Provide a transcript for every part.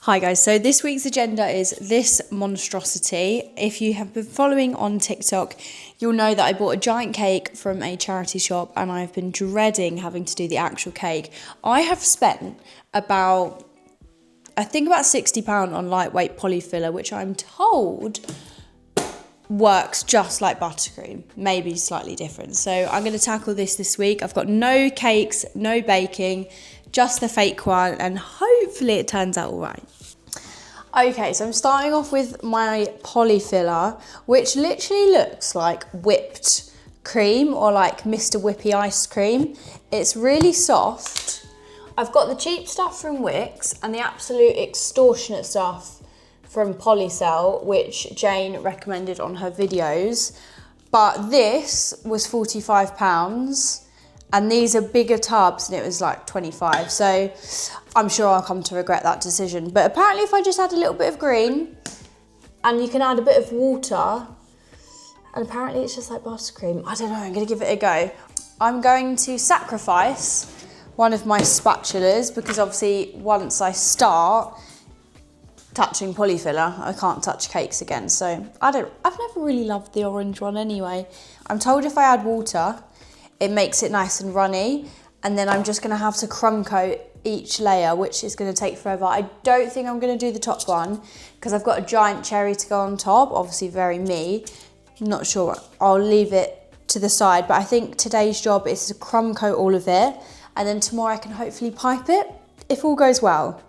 Hi guys, so this week's agenda is this monstrosity. If you have been following on TikTok, you'll know that I bought a giant cake from a charity shop and I've been dreading having to do the actual cake. I have spent about £60 on lightweight polyfiller, which I'm told works just like buttercream, maybe slightly different. So I'm going to tackle this week. I've got no cakes, no baking, just the fake one, and hopefully it turns out all right. Okay, so I'm starting off with my polyfiller, which literally looks like whipped cream or like Mr. Whippy ice cream. It's really soft. I've got the cheap stuff from Wix and the absolute extortionate stuff from Polycell, which Jane recommended on her videos. But this was £45 and these are bigger tubs and it was like 25. So I'm sure I'll come to regret that decision. But apparently if I just add a little bit of green and you can add a bit of water, and apparently it's just like buttercream. I don't know, I'm gonna give it a go. I'm going to sacrifice one of my spatulas because obviously once I start touching polyfiller, I can't touch cakes again. So I've never really loved the orange one anyway. I'm told if I add water, it makes it nice and runny, and then I'm just gonna have to crumb coat each layer, which is gonna take forever. I don't think I'm gonna do the top one because I've got a giant cherry to go on top, obviously very me. Not sure, I'll leave it to the side, but I think today's job is to crumb coat all of it, and then tomorrow I can hopefully pipe it, if all goes well.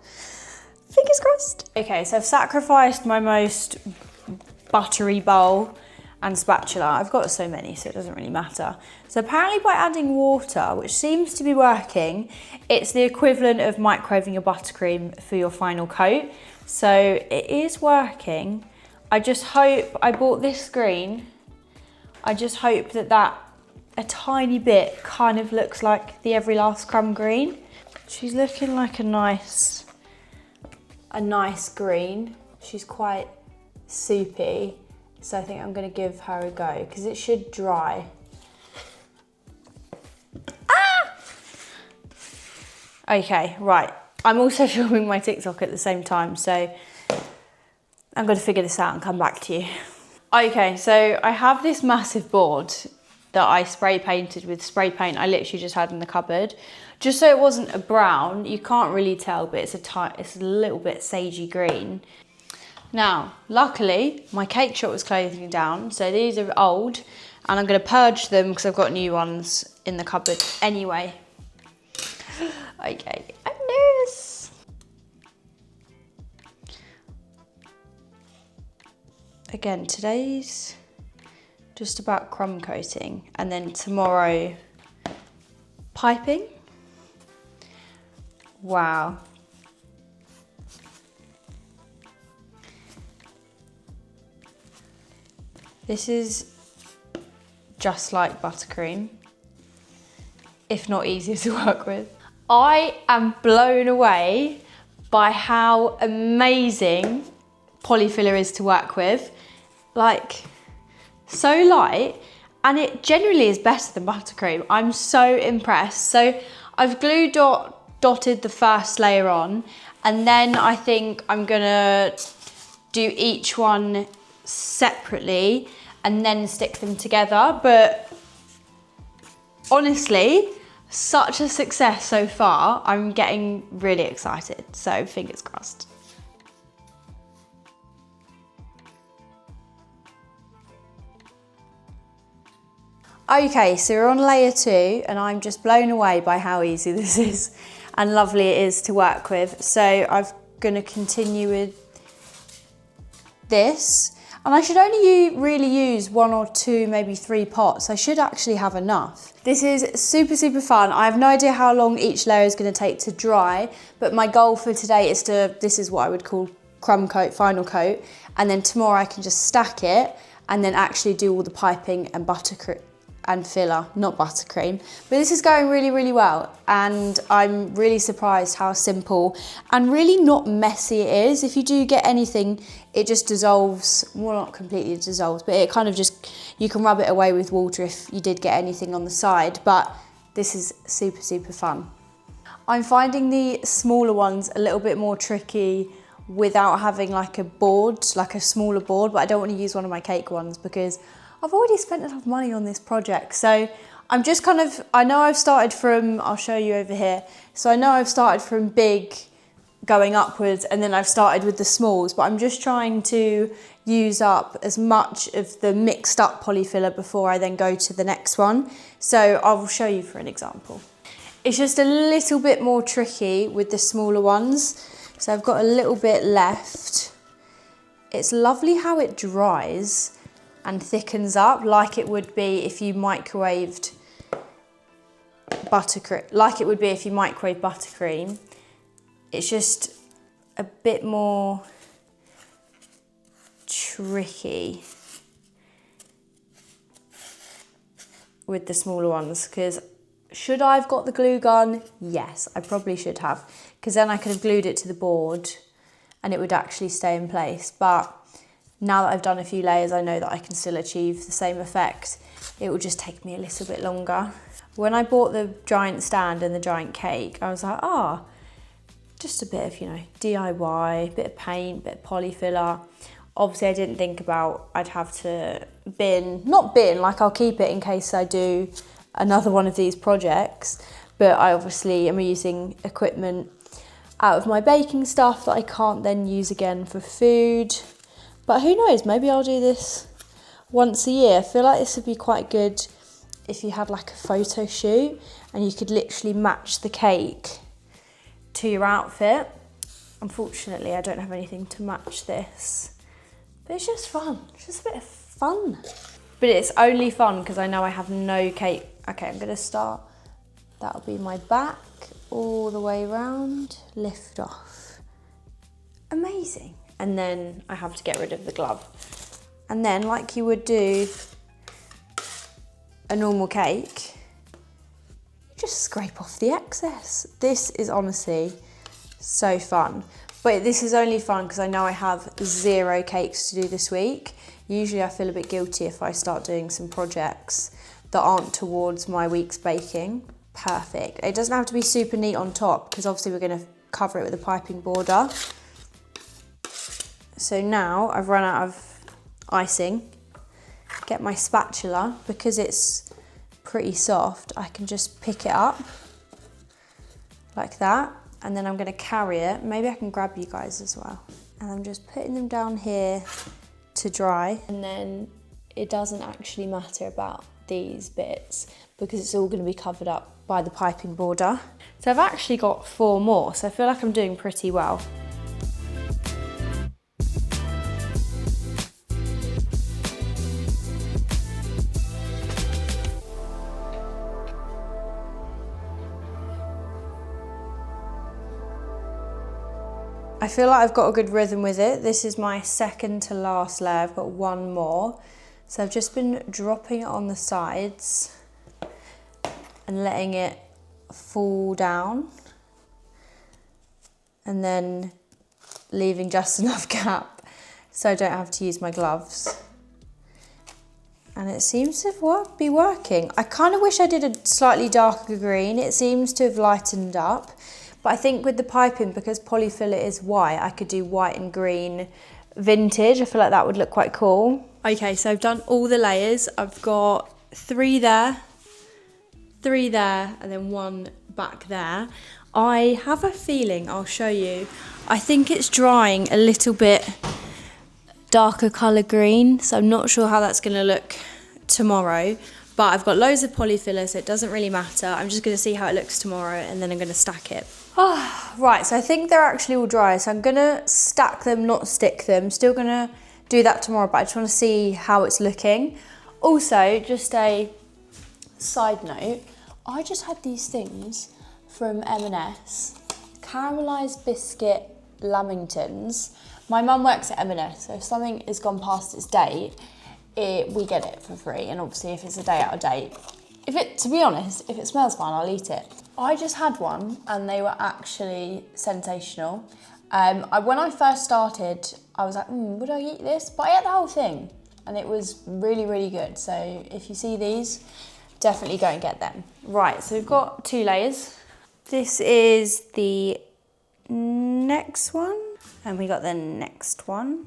Fingers crossed. Okay, so I've sacrificed my most buttery bowl and spatula. I've got so many, so it doesn't really matter. So apparently by adding water, which seems to be working, it's the equivalent of microwaving your buttercream for your final coat. So it is working. I just hope, I bought this green, I just hope that a tiny bit kind of looks like the Every Last Crumb green. She's looking like a nice green. She's quite soupy. So I think I'm gonna give her a go because it should dry. Ah! Okay, right. I'm also filming my TikTok at the same time, so I'm gonna figure this out and come back to you. Okay, so I have this massive board that I spray painted with spray paint I literally just had in the cupboard. Just so it wasn't a brown, you can't really tell, but it's a little bit sagey green. Now, luckily, my cake shop was closing down, so these are old, and I'm gonna purge them because I've got new ones in the cupboard anyway. Okay, I'm nervous. Again, today's just about crumb coating, and then tomorrow, piping. Wow. This is just like buttercream, if not easier to work with. I am blown away by how amazing polyfiller is to work with. Like, so light, and it generally is better than buttercream. I'm so impressed. So I've glue dotted the first layer on, and then I think I'm gonna do each one separately and then stick them together. But honestly, such a success so far. I'm getting really excited, so fingers crossed. Okay, so we're on layer 2 and I'm just blown away by how easy this is and lovely it is to work with. So I'm gonna continue with this. And I should only really use 1 or 2, maybe 3 pots. I should actually have enough. This is super, super fun. I have no idea how long each layer is gonna take to dry, but my goal for today is this is what I would call crumb coat, final coat. And then tomorrow I can just stack it and then actually do all the piping and buttercream and filler, not buttercream. But this is going really, really well. And I'm really surprised how simple and really not messy it is. If you do get anything, it just dissolves, well, not completely dissolves, but it kind of just, you can rub it away with water if you did get anything on the side. But this is super, super fun. I'm finding the smaller ones a little bit more tricky without having like a board, like a smaller board, but I don't want to use one of my cake ones because I've already spent enough money on this project. So I'm just kind of, I know I've started from, I'll show you over here. So I know I've started from big going upwards and then I've started with the smalls, but I'm just trying to use up as much of the mixed up polyfiller before I then go to the next one. So I'll show you for an example. It's just a little bit more tricky with the smaller ones. So I've got a little bit left. It's lovely how it dries and thickens up like it would be if you microwaved buttercream, buttercream. It's just a bit more tricky with the smaller ones, because should I have got the glue gun? Yes, I probably should have, because then I could have glued it to the board and it would actually stay in place. But now that I've done a few layers, I know that I can still achieve the same effect. It will just take me a little bit longer. When I bought the giant stand and the giant cake, I was like, just a bit of, DIY, bit of paint, bit of polyfiller. Obviously I didn't think about I'd have to not bin, like I'll keep it in case I do another one of these projects, but I obviously am using equipment out of my baking stuff that I can't then use again for food. But who knows, maybe I'll do this once a year. I feel like this would be quite good if you had like a photo shoot and you could literally match the cake to your outfit. Unfortunately, I don't have anything to match this, but it's just fun. It's just a bit of fun. But it's only fun because I know I have no cake. Okay, I'm gonna start. That'll be my back all the way around, lift off. Amazing. And then I have to get rid of the glove. And then, like you would do a normal cake, just scrape off the excess. This is honestly so fun. But this is only fun because I know I have 0 cakes to do this week. Usually I feel a bit guilty if I start doing some projects that aren't towards my week's baking. Perfect. It doesn't have to be super neat on top because obviously we're going to cover it with a piping border. So now I've run out of icing. Get my spatula, because it's pretty soft, I can just pick it up like that, and then I'm going to carry it. Maybe I can grab you guys as well. And I'm just putting them down here to dry, and then it doesn't actually matter about these bits because it's all going to be covered up by the piping border. So I've actually got 4 more, so I feel like I'm doing pretty well. I feel like I've got a good rhythm with it. This is my second to last layer. I've got 1 more. So I've just been dropping it on the sides and letting it fall down, and then leaving just enough gap so I don't have to use my gloves. And it seems to be working. I kind of wish I did a slightly darker green. It seems to have lightened up. But I think with the piping, because polyfiller is white, I could do white and green vintage. I feel like that would look quite cool. Okay, so I've done all the layers. I've got 3 there, 3 there, and then 1 back there. I have a feeling, I'll show you, I think it's drying a little bit darker colour green, so I'm not sure how that's going to look tomorrow. But I've got loads of polyfiller, so it doesn't really matter. I'm just going to see how it looks tomorrow, and then I'm going to stack it. Right, so I think they're actually all dry, so I'm going to stack them, not stick them. Still going to do that tomorrow, but I just want to see how it's looking. Also, just a side note, I just had these things from M&S, caramelised biscuit lamingtons. My mum works at M&S, so if something has gone past its date, we get it for free, and obviously if it's a day out of date, to be honest, if it smells fine, I'll eat it. I just had one and they were actually sensational. When I first started, I was like, would I eat this? But I ate the whole thing and it was really, really good. So if you see these, definitely go and get them. Right, so we've got 2 layers. This is the next one. And we got the next one.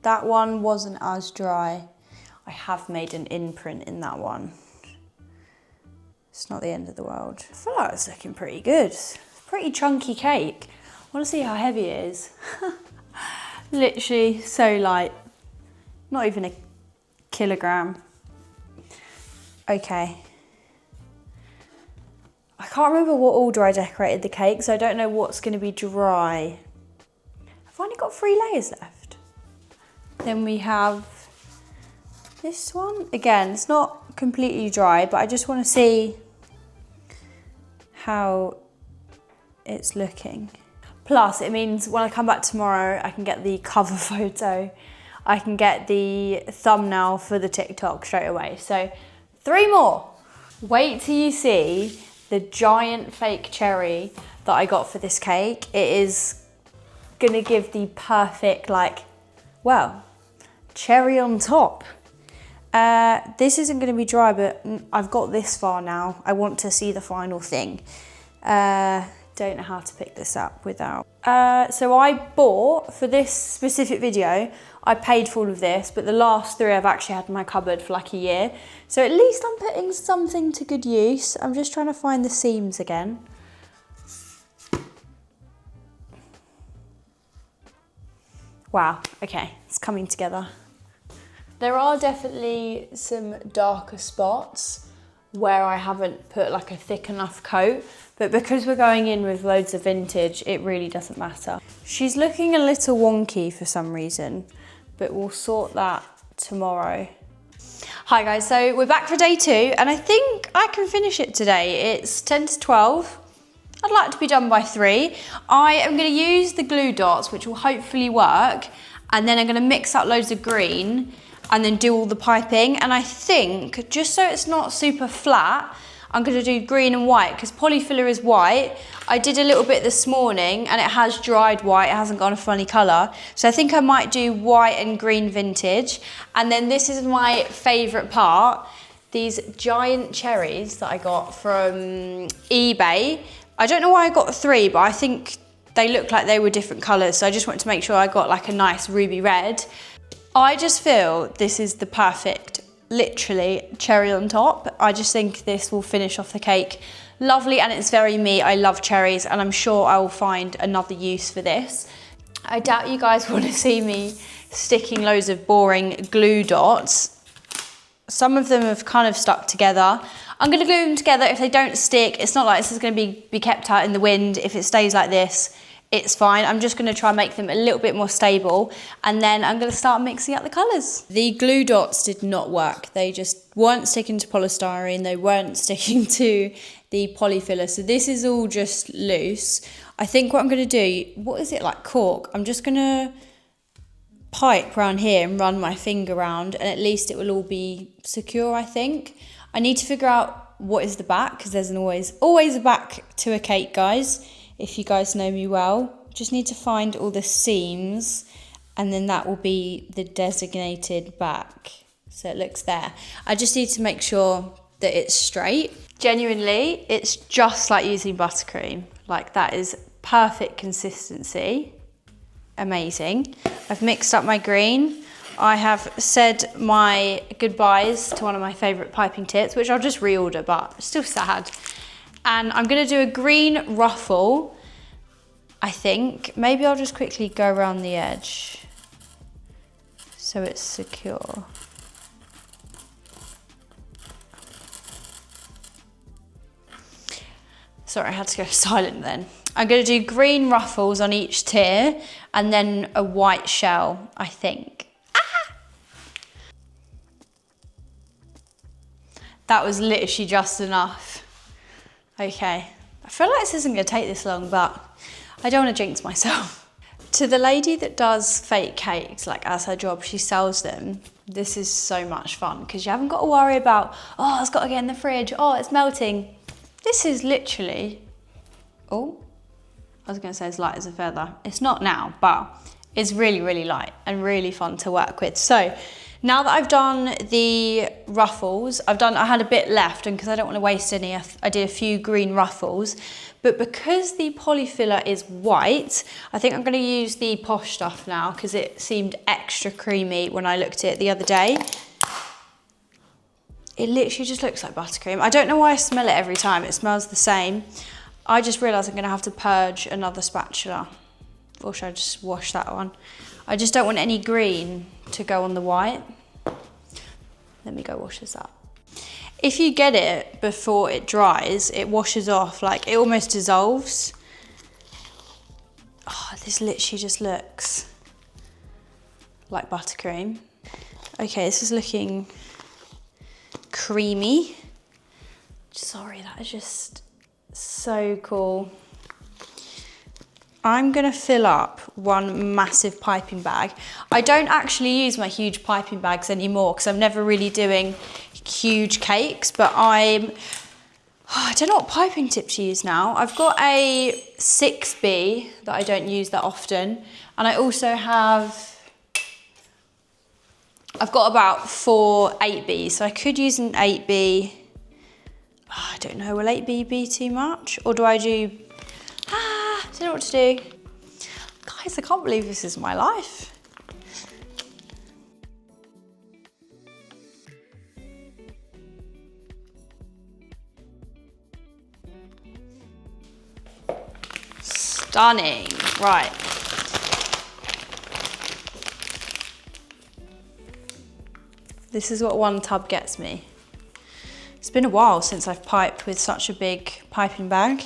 That one wasn't as dry. I have made an imprint in that one. It's not the end of the world. I feel like it's looking pretty good. It's a pretty chunky cake. I want to see how heavy it is. Literally so light. Not even a kilogram. Okay. I can't remember what order I decorated the cake, so I don't know what's going to be dry. I've only got 3 layers left. Then we have this one. Again, it's not completely dry, but I just want to see how it's looking. Plus, it means when I come back tomorrow, I can get the cover photo. I can get the thumbnail for the TikTok straight away. So 3 more. Wait till you see the giant fake cherry that I got for this cake. It is gonna give the perfect, like, well, cherry on top. This isn't gonna be dry, but I've got this far now. I want to see the final thing. Don't know how to pick this up without. So I bought, for this specific video, I paid for all of this, but the last 3 I've actually had in my cupboard for like a year. So at least I'm putting something to good use. I'm just trying to find the seams again. Wow, okay, it's coming together. There are definitely some darker spots where I haven't put like a thick enough coat, but because we're going in with loads of vintage, it really doesn't matter. She's looking a little wonky for some reason, but we'll sort that tomorrow. Hi guys, so we're back for day 2, and I think I can finish it today. It's 10 to 12. I'd like to be done by 3. I am gonna use the glue dots, which will hopefully work, and then I'm gonna mix up loads of green and then do all the piping. And I think, just so it's not super flat, I'm gonna do green and white, because polyfiller is white. I did a little bit this morning and it has dried white, it hasn't gone a funny color. So I think I might do white and green vintage. And then this is my favorite part, these giant cherries that I got from eBay. I don't know why I got 3, but I think they looked like they were different colors. So I just wanted to make sure I got like a nice ruby red. I just feel this is the perfect, literally, cherry on top. I just think this will finish off the cake lovely, and it's very me. I love cherries, and I'm sure I will find another use for this. I doubt you guys want to see me sticking loads of boring glue dots. Some of them have kind of stuck together. I'm going to glue them together. If they don't stick, it's not like this is going to be kept out in the wind. If it stays like this, it's fine. I'm just going to try and make them a little bit more stable, and then I'm going to start mixing up the colours. The glue dots did not work. They just weren't sticking to polystyrene. They weren't sticking to the polyfiller. So this is all just loose. I think what I'm going to do, what is it, like cork? I'm just going to pipe around here and run my finger around, and at least it will all be secure, I think. I need to figure out what is the back, because there's always a back to a cake, guys. If you guys know me well, just need to find all the seams, and then that will be the designated back. So it looks there. I just need to make sure that it's straight. Genuinely, it's just like using buttercream. Like, that is perfect consistency. Amazing. I've mixed up my green. I have said my goodbyes to one of my favourite piping tips, which I'll just reorder, but still sad. And I'm gonna do a green ruffle, I think. Maybe I'll just quickly go around the edge so it's secure. Sorry, I had to go silent then. I'm gonna do green ruffles on each tier and then a white shell, I think. Ah! That was literally just enough. Okay, I feel like this isn't gonna take this long, but I don't wanna jinx myself. To the lady that does fake cakes, like as her job, she sells them. This is so much fun because you haven't got to worry about, oh, it's got to get in the fridge, oh, it's melting. This is literally, oh, I was gonna say it's light as a feather. It's not now, but it's really, really light and really fun to work with. So Now that I've done the ruffles, I had a bit left, and because I don't want to waste any, I did a few green ruffles. But because the polyfiller is white, I think I'm going to use the Posh stuff now because it seemed extra creamy when I looked at it the other day. It literally just looks like buttercream. I don't know why I smell it every time. It smells the same. I just realised I'm going to have to purge another spatula. Or should I just wash that one? I just don't want any green to go on the white. Let me go wash this up. If you get it before it dries, it washes off, like it almost dissolves. Oh, this literally just looks like buttercream. Okay, this is looking creamy. Sorry, that is just so cool. I'm gonna fill up one massive piping bag. I don't actually use my huge piping bags anymore because I'm never really doing huge cakes, but I don't know what piping tip to use now. I've got a 6B that I don't use that often, and I also I've got about 4 8Bs, so I could use an 8B. I don't know, will 8B be too much? Or do I do, I don't know what to do. Guys, I can't believe this is my life. Stunning, right. This is what one tub gets me. It's been a while since I've piped with such a big piping bag.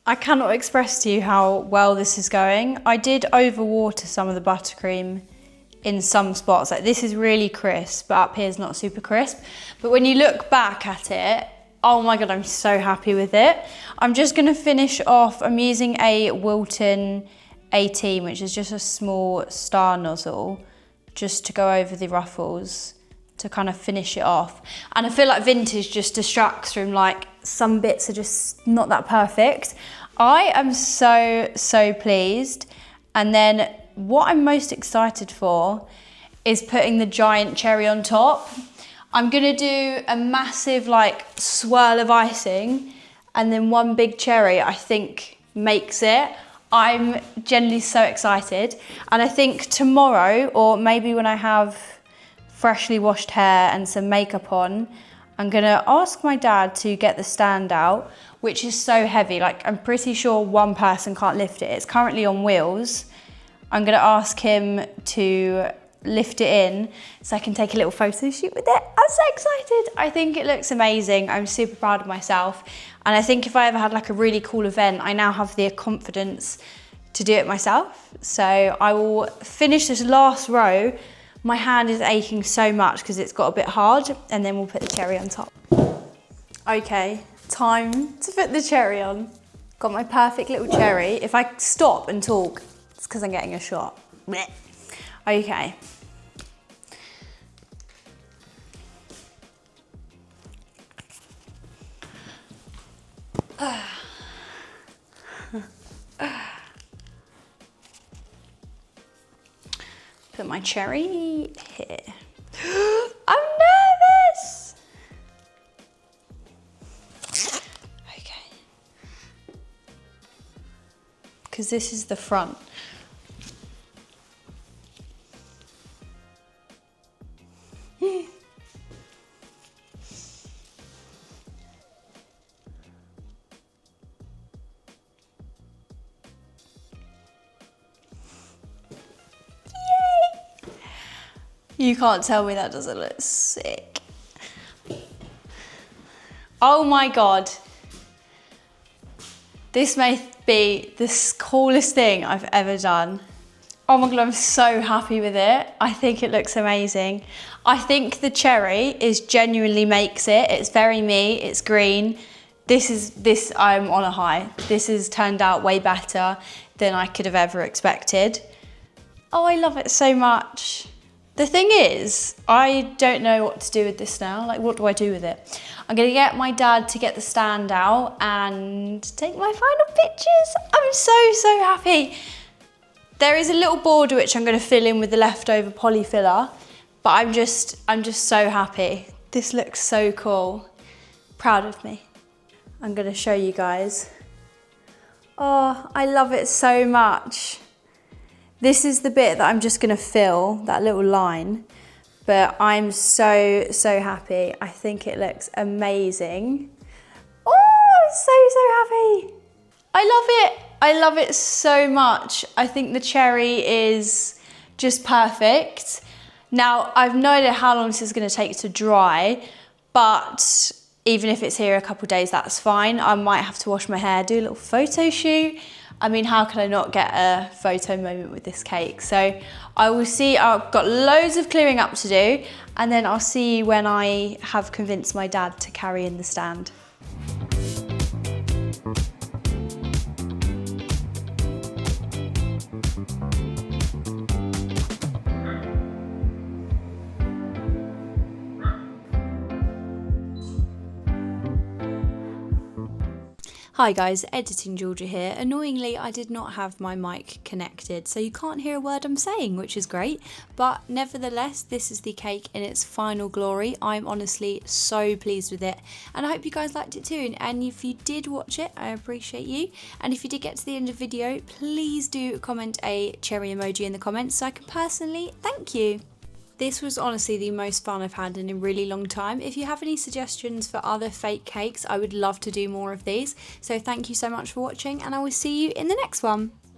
I cannot express to you how well this is going. I did overwater some of the buttercream in some spots. Like this is really crisp, but up here is not super crisp. But when you look back at it, oh my God, I'm so happy with it. I'm just gonna finish off, I'm using a Wilton 18, which is just a small star nozzle, just to go over the ruffles to kind of finish it off. And I feel like vintage just distracts from like, some bits are just not that perfect. I am so pleased. And then what I'm most excited for is putting the giant cherry on top. I'm gonna do a massive like swirl of icing, and then one big cherry I think makes it. I'm genuinely so excited. And I think tomorrow, or maybe when I have freshly washed hair and some makeup on, I'm gonna ask my dad to get the stand out, which is so heavy. Like I'm pretty sure one person can't lift it. It's currently on wheels. I'm gonna ask him to lift it in so I can take a little photo shoot with it. I'm so excited. I think it looks amazing. I'm super proud of myself. And I think if I ever had like a really cool event, I now have the confidence to do it myself. So I will finish this last row. My hand is aching so much because it's got a bit hard, and then we'll put the cherry on top. Okay, time to put the cherry on. Got my perfect little cherry. If I stop and talk, it's because I'm getting a shot. Blech. Okay. Put my cherry here. I'm nervous. Okay. Because this is the front. You can't tell me that doesn't look sick. Oh my God. This may be the coolest thing I've ever done. Oh my God, I'm so happy with it. I think it looks amazing. I think the cherry is genuinely makes it. It's very me, it's green. I'm on a high. This has turned out way better than I could have ever expected. Oh, I love it so much. The thing is, I don't know what to do with this now. Like, what do I do with it? I'm gonna get my dad to get the stand out and take my final pictures. I'm so happy. There is a little border which I'm gonna fill in with the leftover poly filler, but I'm just so happy. This looks so cool. Proud of me. I'm gonna show you guys. Oh, I love it so much. This is the bit that I'm just gonna fill, that little line, but I'm so happy. I think it looks amazing. Oh, I'm so happy. I love it so much. I think the cherry is just perfect. Now, I've no idea how long this is gonna take to dry, but even if it's here a couple of days, that's fine. I might have to wash my hair, do a little photo shoot. I mean, how can I not get a photo moment with this cake? So I will see, I've got loads of clearing up to do, and then I'll see you when I have convinced my dad to carry in the stand. Hi guys, Editing Georgia here. Annoyingly, I did not have my mic connected, so you can't hear a word I'm saying, which is great. But nevertheless, this is the cake in its final glory. I'm honestly so pleased with it, and I hope you guys liked it too. And if you did watch it, I appreciate you. And if you did get to the end of the video, please do comment a cherry emoji in the comments so I can personally thank you. This was honestly the most fun I've had in a really long time. If you have any suggestions for other fake cakes, I would love to do more of these. So thank you so much for watching, and I will see you in the next one.